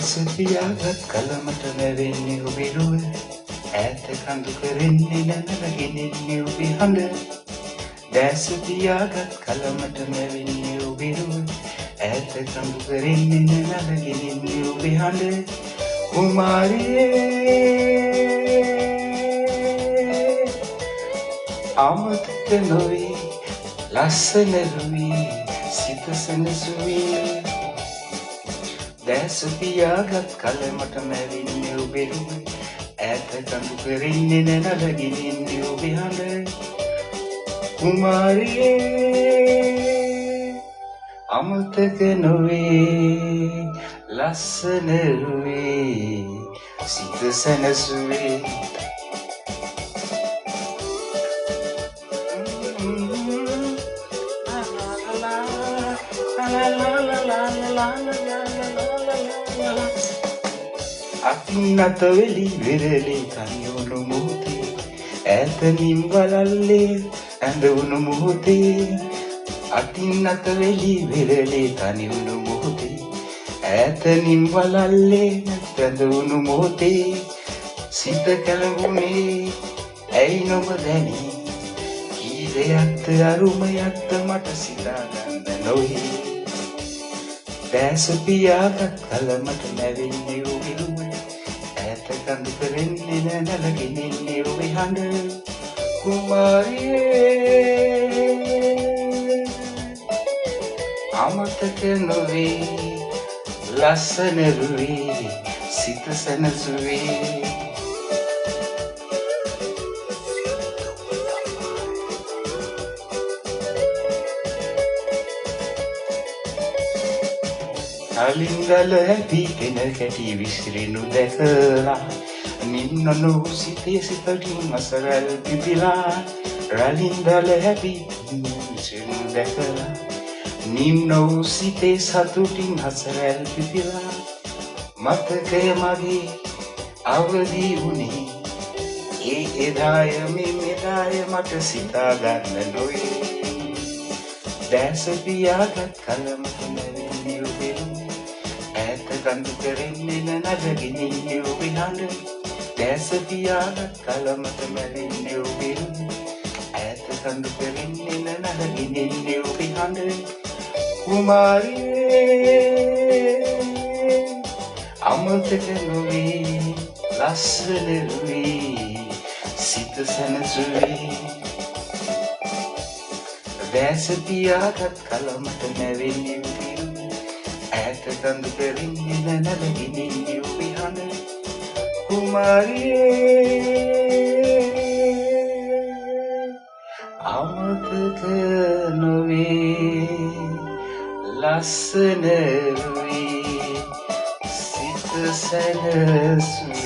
දැසතියාගත් කලමට නැවෙන්නේ ඔබේ රුව ඈත කඳු කරෙන්නේ නැනලගෙනෙන්නේ ඔබේ හඬ දැසතියාගත් කලමට නැවෙන්නේ ඔබේ රුව ඈත කඳු කරෙන්නේ නැනලගෙනෙන්නේ ඔබේ හඬ කුමාරියේ අමතක නොවේ ලස්සන රුවේ සිත සනසුවේ දැස පියාගත් කලමට මැවෙන්නේ ඔබේ රුව ඈත කඳු කරෙන්නේ නැනලගෙනෙන්නේ ඔබේ හඬ කුමාරියේ අමතක නොවේ ලස්සන රුවේ සිත සනසුවේ අතින් අත වෙලි වෙරළේ තනිවුණු මොහොතේ ඈතනින් බලල්ලේ ඇඳවුණු මොහොතේ අතින් අත වෙලි වෙරළේ තනිවුණු මොහොතේ ඈතනින් බලල්ලේ ඇඳවුණු මොහොතේ සිත කලඹුනේ ඇයි නොබ දැනි කී දෙයක්ද අරුමයක්ද මට සිතාගන්න නොවේ දැස පියාගත් කලමට නැවෙන්නේ ඔබේ රුව ඈත කඳු කරෙන්නේ නැනලගෙනෙන්නේ ඔබේ හඬ කුමාරියේ අමතක නොවේ ලස්සන රුවේ සිත සනසුවේ අලින්ගල හැපිගෙන කැටි විසිරෙනු දැකලා නින්නනු සිතේ සිතකින් අසරල් පිපිලා රලින්ගල හැපිගෙන විසිරෙනු දැකලා නින්නු සිතේ සතුටින් අසරල් පිපිලා මතකය මගේ අවදි වුණේ ඒ එදාය මෙදාය මට සිතා ගන්න නොවේ දැස පියාගත් කලමට නැවෙන්නේ ඔබේ ඈත කඳු කරෙන්නේ නැනලගෙනෙන්නේ ඔබේ හඬ දැස පියාගත් කලමට නැවෙන්නේ ඔබේ ඈත කඳු කරෙන්නේ නැනලගෙනෙන්නේ ඔබේ හඬ කුමාරියේ අමතක නොවේ ලස්සන රුවේ සිත සනසුවේ දැස පියාගත් කලමට නැවෙන්නේ ඔබේ ඈත කඳු කරෙන්නේ නැනලගෙනෙන්නේ ඔබේ හඬ කුමාරියේ අමතක නොවේ ලස්සන රුවේ සිත සනසුවේ